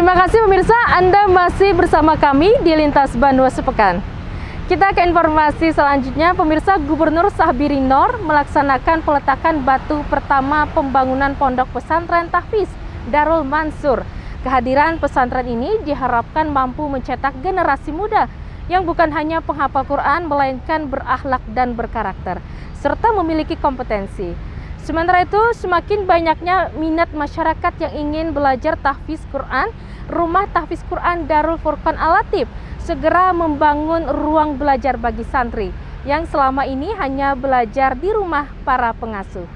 Terima kasih pemirsa, Anda masih bersama kami di Lintas Banua Sepekan. Kita ke informasi selanjutnya. Pemirsa, Gubernur Sahbiri Noor melaksanakan peletakan batu pertama pembangunan Pondok Pesantren Tahfiz Darul Mansur. Kehadiran pesantren ini diharapkan mampu mencetak generasi muda yang bukan hanya penghafal Quran, melainkan berakhlak dan berkarakter, serta memiliki kompetensi. Sementara itu, semakin banyaknya minat masyarakat yang ingin belajar tahfiz Quran, Rumah Tahfiz Quran Darul Furqan Al-Latif segera membangun ruang belajar bagi santri yang selama ini hanya belajar di rumah para pengasuh.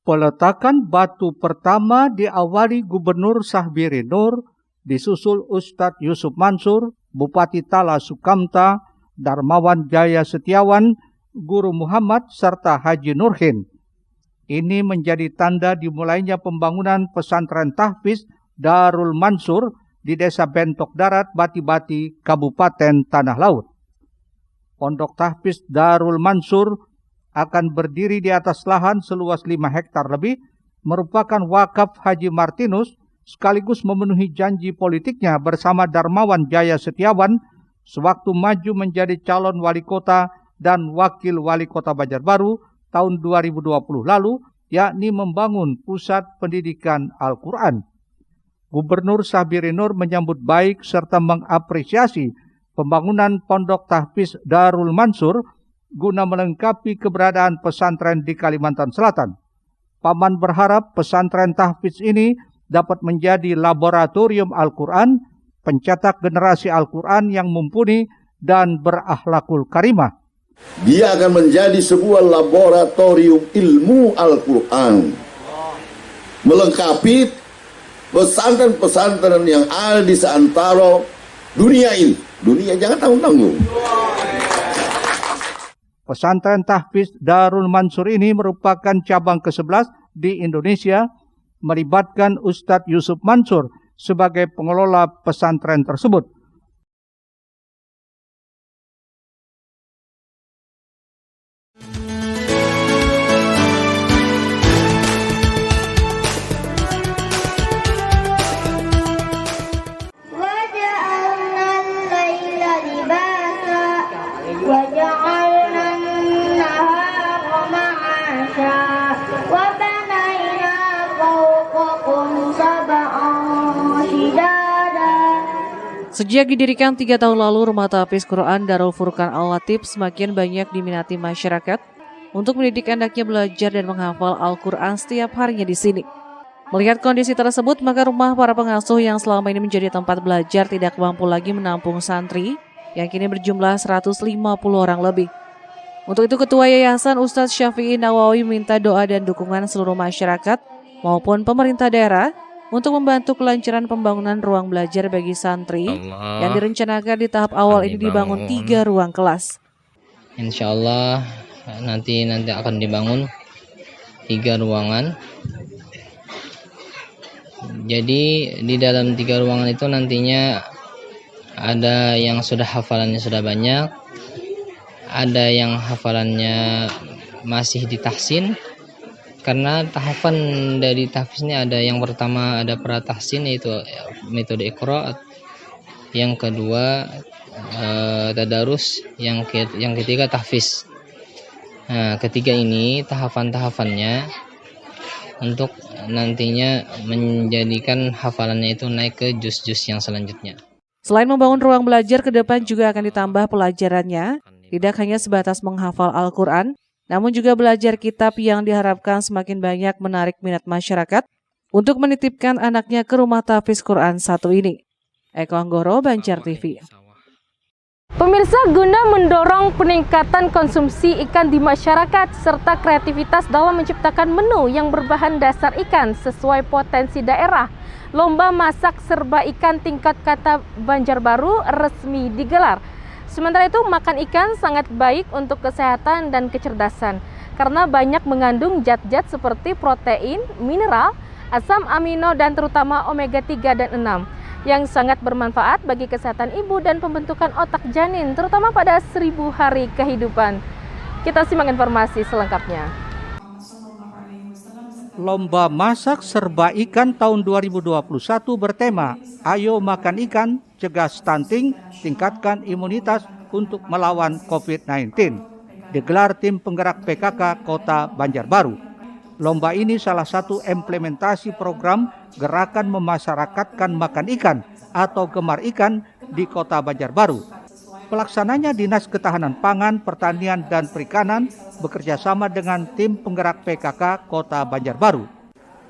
Peletakan batu pertama diawali Gubernur Sahbiri Noor, disusul Ustadz Yusuf Mansur, Bupati Tala Sukamta, Darmawan Jaya Setiawan, Guru Muhammad, serta Haji Nurhin. Ini menjadi tanda dimulainya pembangunan pesantren tahfiz Darul Mansur di Desa Bentok Darat, Bati-Bati, Kabupaten Tanah Laut. Pondok tahfiz Darul Mansur akan berdiri di atas lahan seluas 5 hektar lebih, merupakan wakaf Haji Martinus, sekaligus memenuhi janji politiknya bersama Darmawan Jaya Setiawan sewaktu maju menjadi calon wali kota dan wakil wali kota Banjarbaru tahun 2020 lalu, yakni membangun pusat pendidikan Al-Quran. Gubernur Sahbiri Noor menyambut baik serta mengapresiasi pembangunan Pondok Tahfiz Darul Mansur guna melengkapi keberadaan pesantren di Kalimantan Selatan. Paman berharap pesantren tahfiz ini dapat menjadi laboratorium Al-Quran, pencetak generasi Al-Quran yang mumpuni dan berakhlakul karimah. Dia akan menjadi sebuah laboratorium ilmu Al-Quran, melengkapi pesantren-pesantren yang ada di seantero dunia ini. Dunia jangan tanggung-tanggung. Pesantren tahfiz Darul Mansur ini merupakan cabang ke-11 di Indonesia, melibatkan Ustadz Yusuf Mansur sebagai pengelola pesantren tersebut. Sejak didirikan 3 tahun lalu, Rumah Tahfiz Quran Darul Furqan Al-Latif semakin banyak diminati masyarakat untuk mendidik anaknya belajar dan menghafal Al-Quran setiap harinya di sini. Melihat kondisi tersebut, maka rumah para pengasuh yang selama ini menjadi tempat belajar tidak mampu lagi menampung santri yang kini berjumlah 150 orang lebih. Untuk itu, Ketua Yayasan Ustadz Syafi'i Nawawi minta doa dan dukungan seluruh masyarakat maupun pemerintah daerah untuk membantu kelancaran pembangunan ruang belajar bagi santri yang direncanakan di tahap awal ini dibangun 3 ruang kelas. Insya Allah nanti akan dibangun 3 ruangan. Jadi di dalam 3 ruangan itu nantinya ada yang sudah hafalannya sudah banyak, ada yang hafalannya masih ditahsin. Karena tahapan dari tahfiz ini ada yang pertama ada pratahsin, yaitu metode Iqra, yang kedua tadarus, yang ketiga tahfiz. Nah, ketiga ini tahapan-tahapannya untuk nantinya menjadikan hafalannya itu naik ke juz-juz yang selanjutnya. Selain membangun ruang belajar, ke depan juga akan ditambah pelajarannya, tidak hanya sebatas menghafal Al-Quran, namun juga belajar kitab yang diharapkan semakin banyak menarik minat masyarakat untuk menitipkan anaknya ke Rumah Tahfiz Quran satu ini. Eko Anggoro, Banjar TV. Pemirsa, guna mendorong peningkatan konsumsi ikan di masyarakat serta kreativitas dalam menciptakan menu yang berbahan dasar ikan sesuai potensi daerah, lomba masak serba ikan tingkat kata Banjarbaru resmi digelar. Sementara itu, makan ikan sangat baik untuk kesehatan dan kecerdasan karena banyak mengandung zat-zat seperti protein, mineral, asam amino, dan terutama omega 3 dan 6 yang sangat bermanfaat bagi kesehatan ibu dan pembentukan otak janin, terutama pada 1000 hari kehidupan. Kita simak informasi selengkapnya. Lomba masak serba ikan tahun 2021 bertema Ayo Makan Ikan, Cegah Stunting, Tingkatkan Imunitas untuk Melawan COVID-19. Digelar tim penggerak PKK Kota Banjarbaru. Lomba ini salah satu implementasi program Gerakan Memasyarakatkan Makan Ikan atau Gemar Ikan di Kota Banjarbaru. Pelaksananya Dinas Ketahanan Pangan, Pertanian, dan Perikanan bekerja sama dengan tim penggerak PKK Kota Banjarbaru.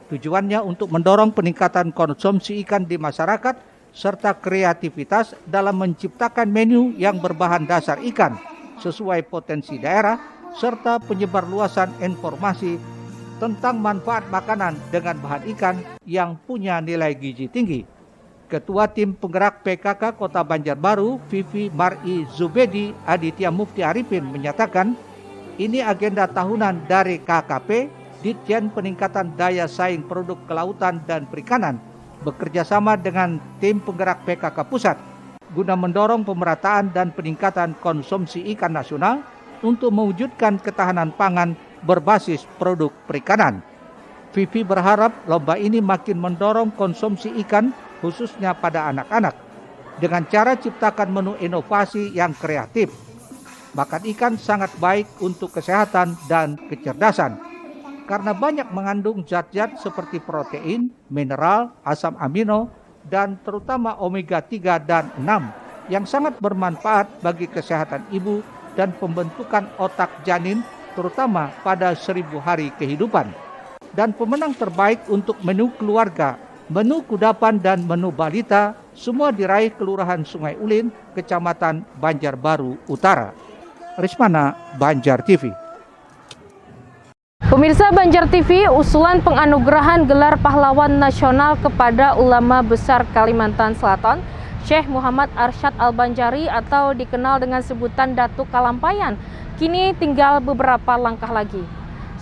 Tujuannya untuk mendorong peningkatan konsumsi ikan di masyarakat serta kreativitas dalam menciptakan menu yang berbahan dasar ikan sesuai potensi daerah serta penyebarluasan informasi tentang manfaat makanan dengan bahan ikan yang punya nilai gizi tinggi. Ketua Tim Penggerak PKK Kota Banjarbaru, Vivi Mar'i Zubedi Aditya Mufti Arifin menyatakan, ini agenda tahunan dari KKP, Ditjen Peningkatan Daya Saing Produk Kelautan dan Perikanan, bekerjasama dengan Tim Penggerak PKK Pusat, guna mendorong pemerataan dan peningkatan konsumsi ikan nasional untuk mewujudkan ketahanan pangan berbasis produk perikanan. Vivi berharap lomba ini makin mendorong konsumsi ikan khususnya pada anak-anak dengan cara ciptakan menu inovasi yang kreatif. Makan ikan sangat baik untuk kesehatan dan kecerdasan karena banyak mengandung zat-zat seperti protein, mineral, asam amino, dan terutama omega 3 dan 6 yang sangat bermanfaat bagi kesehatan ibu dan pembentukan otak janin terutama pada 1000 hari kehidupan. Dan pemenang terbaik untuk menu keluarga, menu kudapan dan menu balita semua diraih Kelurahan Sungai Ulin, Kecamatan Banjarbaru Utara. Rismana, Banjar TV. Pemirsa Banjar TV, usulan penganugerahan gelar pahlawan nasional kepada ulama besar Kalimantan Selatan, Syekh Muhammad Arsyad Al-Banjari atau dikenal dengan sebutan Datuk Kalampayan, kini tinggal beberapa langkah lagi.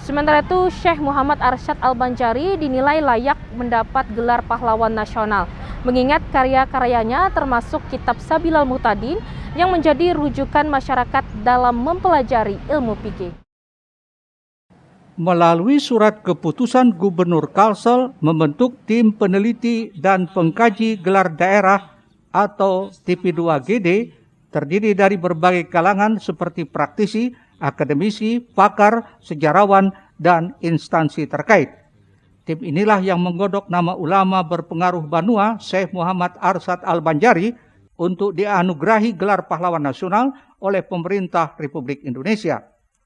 Sementara itu, Syekh Muhammad Arsyad Al-Banjari dinilai layak mendapat gelar pahlawan nasional, mengingat karya-karyanya termasuk Kitab Sabilal Muhtadin yang menjadi rujukan masyarakat dalam mempelajari ilmu fikih. Melalui surat keputusan Gubernur Kalsel membentuk tim peneliti dan pengkaji gelar daerah atau TP2GD terdiri dari berbagai kalangan seperti praktisi, akademisi, pakar, sejarawan, dan instansi terkait. Tim inilah yang menggodok nama ulama berpengaruh Banua, Syekh Muhammad Arsyad Al-Banjari, untuk dianugerahi gelar pahlawan nasional oleh pemerintah Republik Indonesia.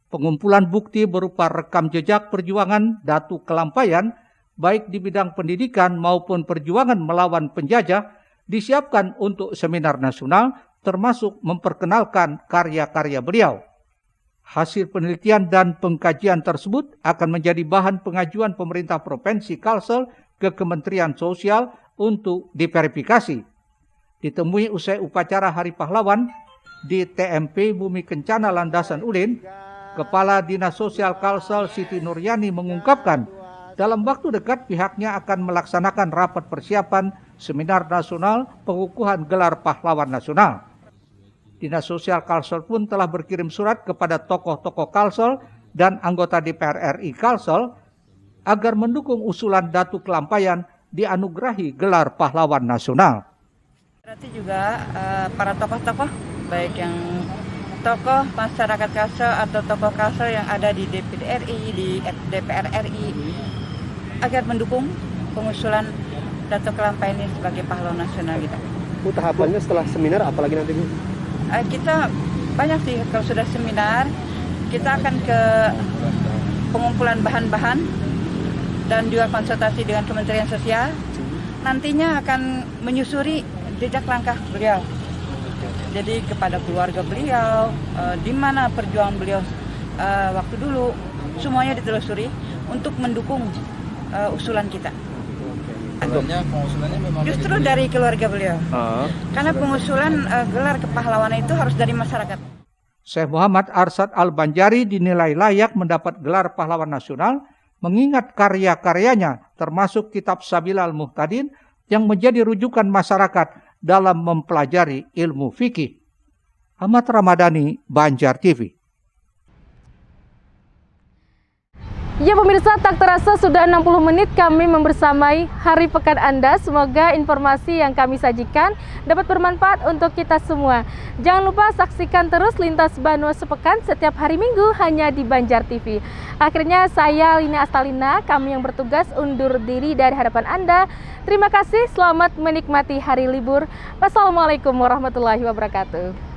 Pengumpulan bukti berupa rekam jejak perjuangan Datuk Kalampayan, baik di bidang pendidikan maupun perjuangan melawan penjajah, disiapkan untuk seminar nasional, termasuk memperkenalkan karya-karya beliau. Hasil penelitian dan pengkajian tersebut akan menjadi bahan pengajuan pemerintah Provinsi Kalsel ke Kementerian Sosial untuk diverifikasi. Ditemui usai upacara Hari Pahlawan di TMP Bumi Kencana Landasan Ulin, Kepala Dinas Sosial Kalsel Siti Nuryani mengungkapkan dalam waktu dekat pihaknya akan melaksanakan rapat persiapan seminar nasional pengukuhan gelar pahlawan nasional. Dinas Sosial Kalsel pun telah berkirim surat kepada tokoh-tokoh Kalsel dan anggota DPR RI Kalsel agar mendukung usulan Datuk Kalampayan dianugerahi gelar pahlawan nasional. Berarti juga para tokoh-tokoh, baik yang tokoh masyarakat Kalsel atau tokoh Kalsel yang ada di DPR RI, di DPR RI, agar mendukung pengusulan Datuk Kalampayan ini sebagai pahlawan nasional kita. Bu, tahapannya setelah seminar apalagi nanti Bu? Kita banyak sih, kalau sudah seminar kita akan ke pengumpulan bahan-bahan dan juga konsultasi dengan Kementerian Sosial. Nantinya akan menyusuri jejak langkah beliau. Jadi kepada keluarga beliau, di mana perjuangan beliau waktu dulu, semuanya ditelusuri untuk mendukung usulan kita. Pengusulannya memang justru dari keluarga beliau. Karena pengusulan gelar kepahlawanan itu harus dari masyarakat. Syekh Muhammad Arsyad Al-Banjari dinilai layak mendapat gelar pahlawan nasional mengingat karya-karyanya termasuk Kitab Sabilal Muhtadin yang menjadi rujukan masyarakat dalam mempelajari ilmu fikih. Ahmad Ramadhani, Banjar TV. Ya pemirsa, tak terasa sudah 60 menit kami membersamai hari pekan Anda. Semoga informasi yang kami sajikan dapat bermanfaat untuk kita semua. Jangan lupa saksikan terus Lintas Banua Sepekan setiap hari Minggu hanya di Banjar TV. Akhirnya saya Lina Astalina, kami yang bertugas undur diri dari hadapan Anda. Terima kasih, selamat menikmati hari libur. Wassalamualaikum warahmatullahi wabarakatuh.